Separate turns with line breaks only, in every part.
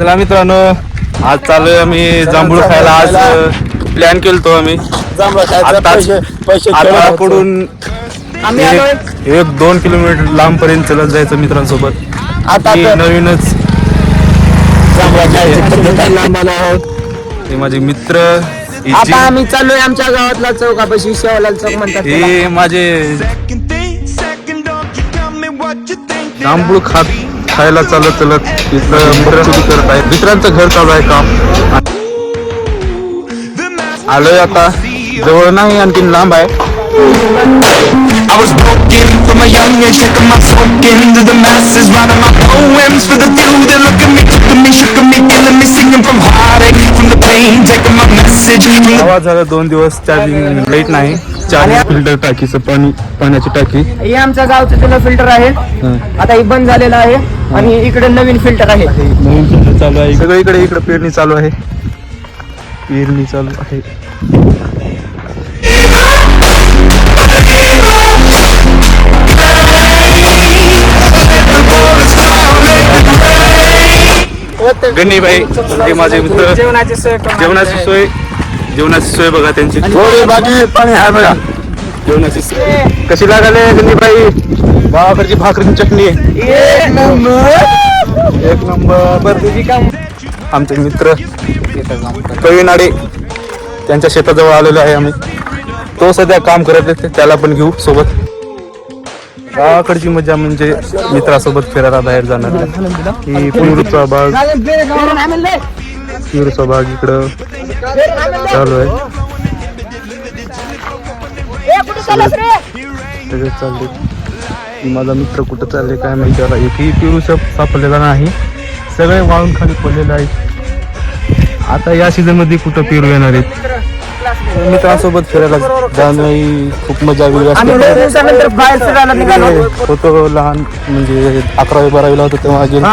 चला मित्रांनो, आज चालूय आम्ही जांभूळ खायला. आज प्लॅन केलतो आम्ही आताकडून
आम्ही आलोय
1-2 किलोमीटर लांब पर्यंत चलत जायचं मित्रांसोबत.
आता
नवीनच
लांब आलो आहोत.
हे माझे मित्र,
आता आम्ही चाललोय आमच्या गावातला चौकापाशी, शेवालाल चौक म्हणतात त्याला.
हे माझे जांभूळ खायला चालत इथलं मित्र करत आहे. मित्रांचं घर चालू आहे काम. आलोय आता, जवळ नाही आणखीन लांब आहे.
I was broken from a young age, taking my smoking to the masses, writing my poems for the few that look at me, took at me, shook at me, killing me, singing from heartache, from the pain, taking my message from the...
आवाज झाला 2 दिवस charging light नाही. Charging filter टाकीचं पाण्याची टाकी.
हे आमच्या गावचं जुनं फिल्टर आहे. आता हे बंद झालेलं आहे आणि इकडे नवीन फिल्टर आहे.
नवीन फिल्टर चालू आहे सगळीकडे. इकडे पेरणी चालू आहे. गणीबाई हे माझे मित्र. जेवणाची सोय बघा त्यांची.
पाणी आहे बघा.
जेवणाची सोय कशी लागले गणीबाई? गावाकडची भाकरी चटणी एक नंबर. आमचे मित्र कविनाडे, त्यांच्या शेताजवळ आलेलो आहे आम्ही. तो सध्या काम करत आहे, त्याला पण घेऊ सोबत. गावाकडची मजा म्हणजे मित्रासोबत फिरायला बाहेर जाणार. ही पिरूचा बाग इकडं चालू आहे. सगळे चालले. माझा मित्र कुठं चालले काय माहिती. त्याला एकही पिरू सापडलेला नाही. सगळे वाळून खाली पडलेले आहेत. आता या सीझन मध्ये कुठं पेरू येणार आहेत. मित्रांसोबत फिरायला जाणं खूप मजा वेगळी असते. होतो लहान म्हणजे 11वी-12वीला होतो तेव्हा गेलो.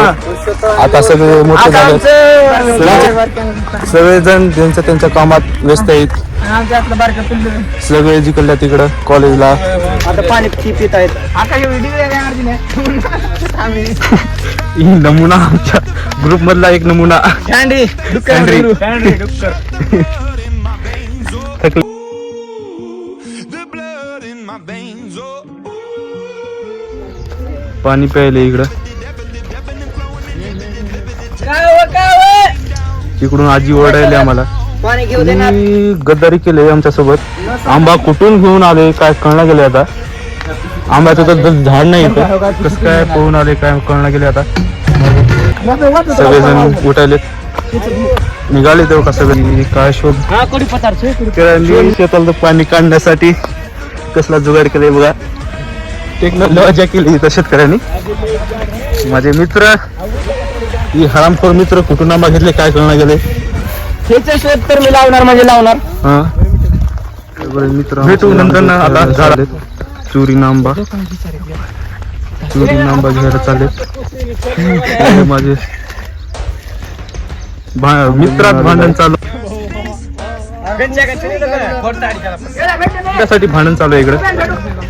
आता सगळे मोठे झाले. सगळेजण त्यांच्या कामात व्यस्त आहेत. सगळे जिकडल्या तिकडं कॉलेजला.
आता पाणी पित आहेत.
नमुना आमच्या ग्रुप मधला एक नमुना. पाणी प्यायले इकडं. इकडून आजी ओरडायले आम्हाला. गद्दारी केले आमच्या सोबत. आंबा कुठून घेऊन आले काय कळणार गेले. आता आंब्याचं तर झाड नाही इथं. कसं काय पळून आले काय कळणार गेले. आता सगळेजण उठायले निघाले तेव्हा का सगळे काय शोध शेताला पाणी काढण्यासाठी कसला जुगाड केलाय बघा. टेक्नॉलॉजी केली तर शेतकऱ्यांनी. माझे मित्र ही हरामखोर मित्र कुठून आंबा घेतले काय कळणार गेले.
ह्याचे शोध तर मी लावणार म्हणजे लावणार.
मित्र भेटू नंतर. आता झाड चुरी नांबा घ्यायला चालेल. माझे मित्रात भांडण चालू. आंब्यासाठी भांडण चालू आहे इकडे.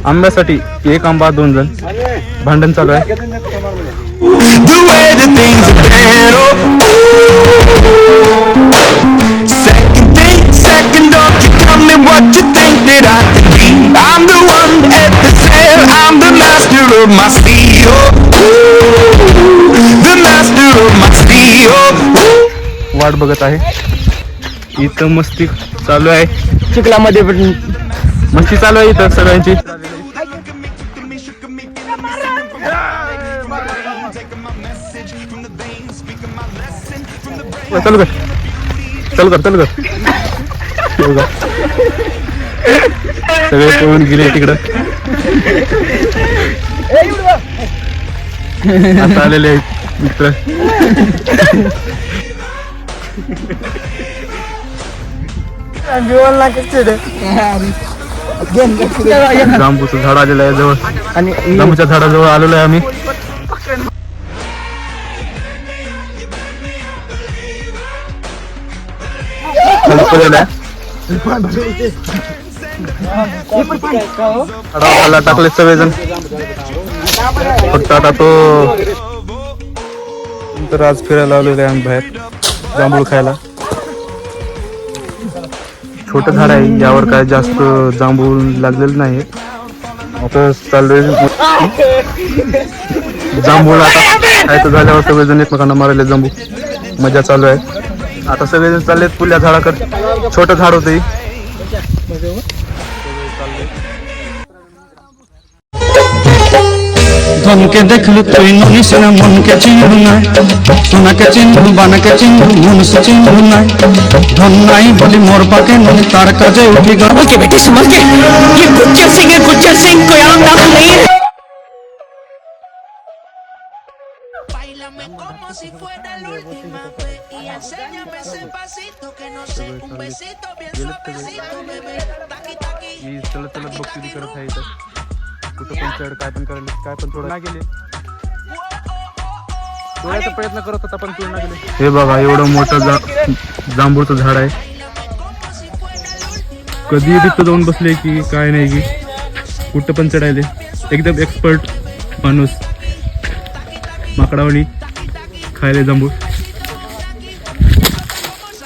आंब्यासाठी 1 आंबा 2 जण भांडण चालू आहे.
The way that things have been, second off, you tell me what you think that I can be. I'm the one at the sail, I'm the master of my steel, the master of my steel.
वाट बघत आहे. इथं मस्ती चालू आहे.
चिखलामध्ये
मस्ती चालू आहे इथं सगळ्यांची. चल कर सगळे पळून गेले तिकडं. आता आलेले आहेत मित्र. जांबूचं झाड आलेलं आहे जवळ. आणि जांबूच्या झाडाजवळ आलेलो आहे आम्ही. टाकले सगळेजण. फक्त आता तो तर आज फिरायला आलेलो आहे आम्ही बाहेर जांभूळ खायला. छोटं झाड आहे, यावर काय जास्त जांभूळ लागलेलं नाही. आता चाललोय जांभूळ. आता खायचं झाल्यावर सगळेजण एकमेकांना मारायला जांभूळ, मजा चालू आहे. आता सगळेजण चाललेत पुल्या झाडाकडे. छोटं झाड होतं.
ধনকে দেখলু তুই ননিস না মনকে চিনলু নাই, সোনাকে চিনলু বানাকে চিনলু মনুষ্য চিনলু নাই। ধন নাই বলি মোর পাকে ননি তার কাজে উঠি গর্ব কে বেটি সুমন কে ये गुज्जर सिंह कोई आम नाम नहीं है।
Báilame como si fuera la última vez y enséñame ese pasito que no sé, un besito bien suavecito, bebé. Taqui taqui.
मी चलत चलत बघतो करत आहे इथं. कुठं पण चढ काय पण करायला काय पण थोडं ना गेले. थोड्याचा प्रयत्न करत होता पण पूर्ण गेले. हे बघा एवढं मोठं जांभूळचं झाड आहे. कधी तिथं जाऊन बसले की काय नाही की कुठं पण चढायले. एकदम एक्सपर्ट माणूस. माकडावाणी खायला जांभूळ.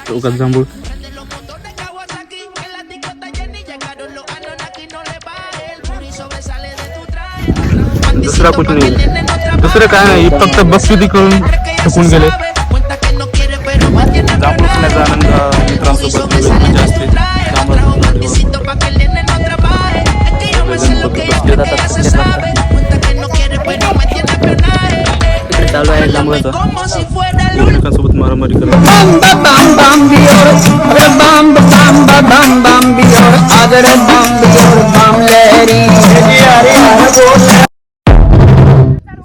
चौकात जांभूळ. दुसरा कुठं नाही, दुसरं काय नाही, फक्त बसविधी करून थकून गेले. जांभूळ खाण्याचा आनंद मित्रांसोबत मजा असते. चालू आहे जांभूळाचं. एकमेकांसोबत मारामारी करत.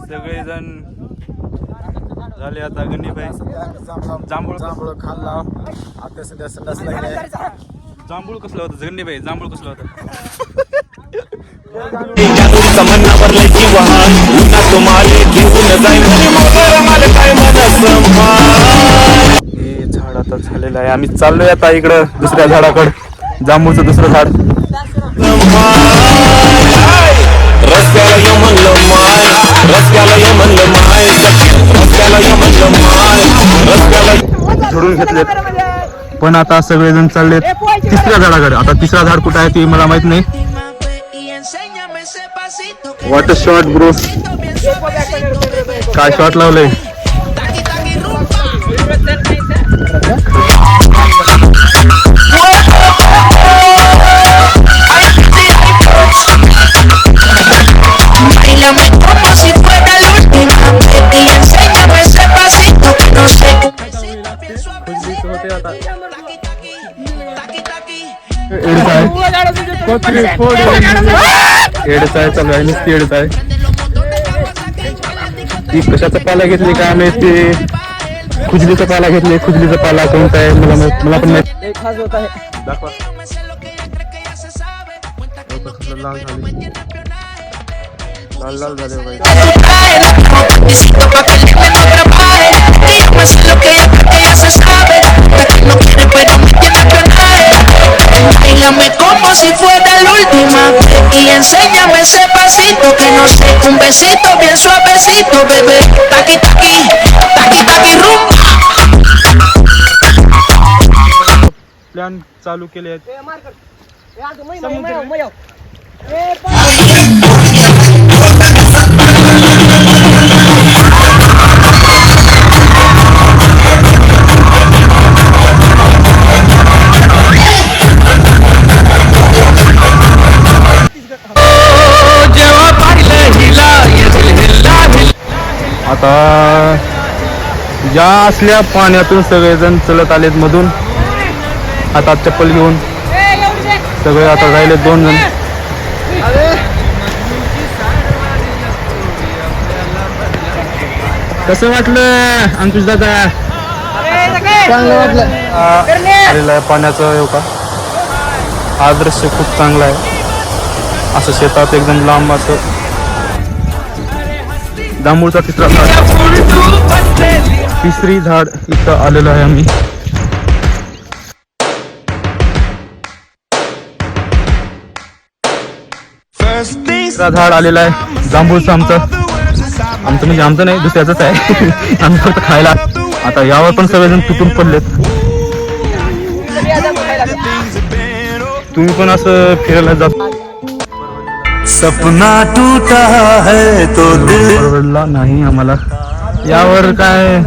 सगळेजण झाले आता गणिभाई. जांभूळ खाल्ला. जांभूळ कसलं होतं गणिभाई? जांभूळ कसलं होतं? हे झाड आता झालेलं आहे. आम्ही चाललोय आता इकडं दुसऱ्या झाडाकडं. जांभूळचं दुसरं झाड.
रस्त्याला ये म्हणलं माय, रस्त्याला ये म्हणलं माय, रस्त्याला ये म्हणलं माय, रस्त्याला
झोडून घेतलेत. पण आता सगळेजण चाललेत तिसऱ्या झाडाकडे. आता तिसरा झाड कुठं आहे ते मला माहित नाही. Water shot bro. काय शॉट लावलंय?
Báilame como si fuera la última vez y enséñame ese pasito que no sé. Bien suavecito, taqui taqui, taqui taqui.
एडच आहे चालू आहे. नुसती एडच आहे. ती कशाचा पाला घेतली काय माहिती. खुजलीचा पाला घेतली. खुजलीचा पाला कोणता आहे मला पण माहिती. दाखवा. लाल झाले. लाल लाल झाले बाई.
Besito pa' que el nene no trabaje. Dígame si lo que ella cree que ya se sabe. Hasta que no quiere pero me tiene espionaje. Báilame como si fuera la última vez y enséñame ese pasito que no sé, un besito bien suavecito, bebé. Taqui taqui, taqui taqui rumba.
Plan चालू केले आहेत. आता या असल्या पाण्यातून सगळेजण चलत आलेत मधून. हातात चप्पल घेऊन सगळे आता राहिले 2 जण. कसं वाटलं अंकुश दादा?
चांगलं वाटलं.
आलेलं आहे पाण्याचं येऊ का. हा दृश्य खूप चांगला आहे. असं शेतात एकदम लांब असं जांभूळचा तिसरा झाड. तिसरी झाड इथं आलेलं आहे आम्ही. तिसरा झाड आलेला आहे जांभूळचं आमचं. आमचं म्हणजे आमचं नाही, दुसऱ्याचंच आहे. आम्ही फक्त खायला. आता यावर पण सगळेजण तुटून पडलेत. तुम्ही पण असं फिरायला जात
सपना टूटा है तो दिल
परवडला नाही आम्हाला. यावर काय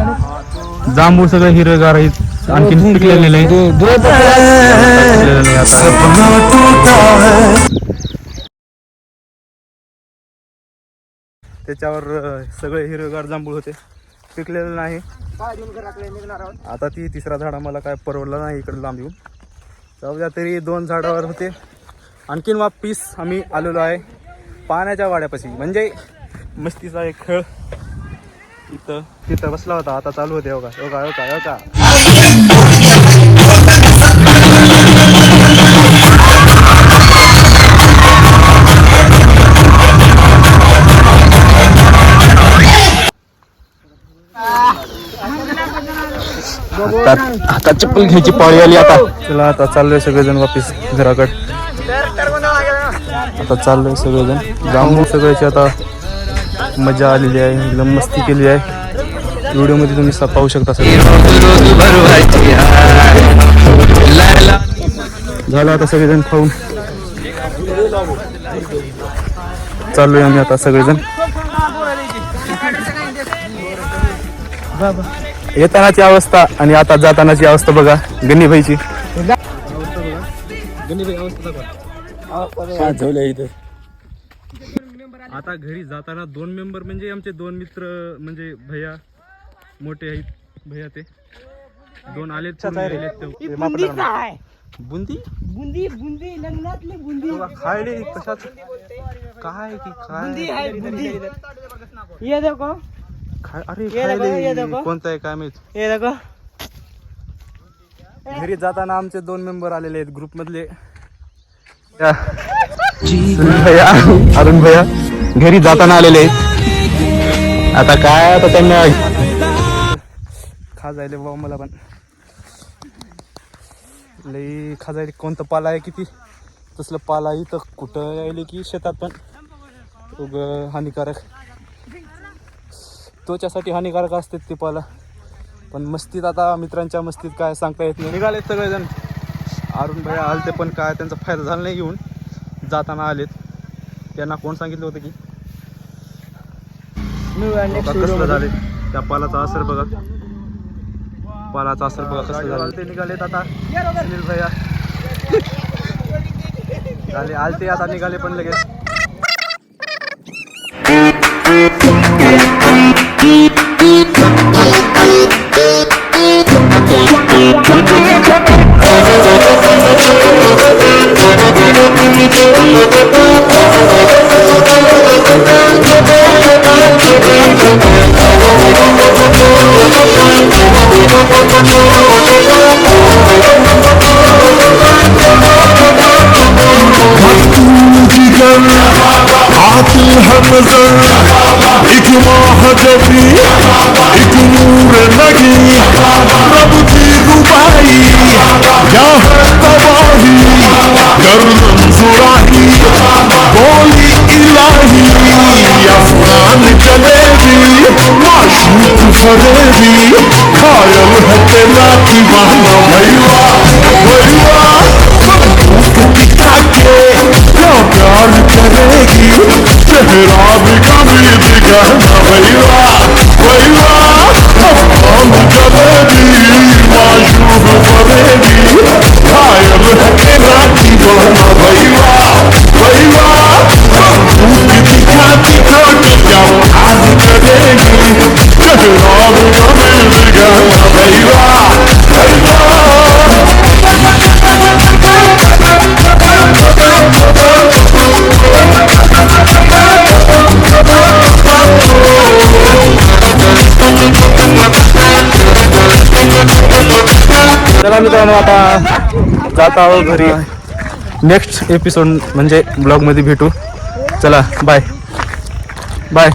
जांभूळ सगळं हिरवेगार आहेत, आणखी पिकलेले नाही. पिकलेलं नाही आता.
सपना टूटा है.
त्याच्यावर सगळे हिरवेगार जांभूळ होते, पिकलेलं नाही. आता ती तिसरा झाड आम्हाला काय परवडला नाही इकडे लांब येऊन. जाऊ द्या, तरी 2 झाडावर होते. आणखीन वापिस आम्ही आलेलो आहे पाण्याच्या वाड्यापाशी, म्हणजे मस्तीचा एक खेळ. तिथं बसला होता, आता चालू होते. योगा योगा योगा योगा. आता चप्पल घ्यायची पाळी आली. आता चला, आता चाललोय सगळेजण वापिस घराकडे. आता चाललोय सगळेजण. जांभूळ सगळ्याची आता मजा आलेली आहे, एकदम मस्ती केली आहे. व्हिडिओमध्ये तुम्ही पाहू शकता सगळं. झालं आता सगळेजण खाऊन चाललोय आम्ही आता सगळेजण. येतानाची अवस्था आणि आता जातानाची अवस्था बघा गणीभाईची. आता घरी जाताना 2 मेंबर म्हणजे आमचे 2 मित्र, म्हणजे भैया मोठे आहेत. भैया ते 2 आलेत. बुंदी
बुंदी बुंदी लग्नातली बुंदी
खायले कशाच काय की काय
बुंदी. ये देखो,
अरे
ये
खायले
देखो.
कोणतं आहे काय माहित.
ये देखो.
घरी जाताना आमचे 2 मेंबर आलेले आहेत ग्रुप मधले. भैया अरुण भैया घरी जाताना आलेले आहेत. आता काय, आता त्यांना खाजायले बाबा, मला पण लई खाजायले. कोणतं पाला आहे किती तसलं पाला इथं कुठं यायले की शेतात, पण उग हानिकारक, त्वच्यासाठी हानिकारक असते ते पाला. पण मस्तीत, आता मित्रांच्या मस्तीत काय सांगता येत नाही. निघाले सगळेजण. अरुण भैया आलते पण काय त्यांचा फायदा झाला नाही, घेऊन जाताना आलेत. त्यांना कोण सांगितलं होतं की कसलं झाले त्या पालाचा असर बघा. पालाचा असर बघा कसं झालं. ते निघालेत आता सुनील भैया झाले आलते, आता निघाले पण लगेच.
एक माह जबी एक नूर लगी रब की रुबाई या है तबाही गर्दन सुराही बोली इलाही अफगान जलेबी माशूक फरेबी खायल है तेरा दीवाना भैया भैया बंदूक दिखा के क्या प्यार करेगी चेहरा भी कभी दिखाना भैया भैया हम जलेबी माशूक फरेबी खायल है तेरा दीवाना भैया भैया बंदूक दिखा दिखा के क्या प्यार करेगी चेहरा भी कभी दिखाना भैया
चला मित्रांनो, आता जात आहोत घरी. नेक्स्ट एपिसोड म्हणजे ब्लॉग मध्ये भेटू. चला बाय बाय.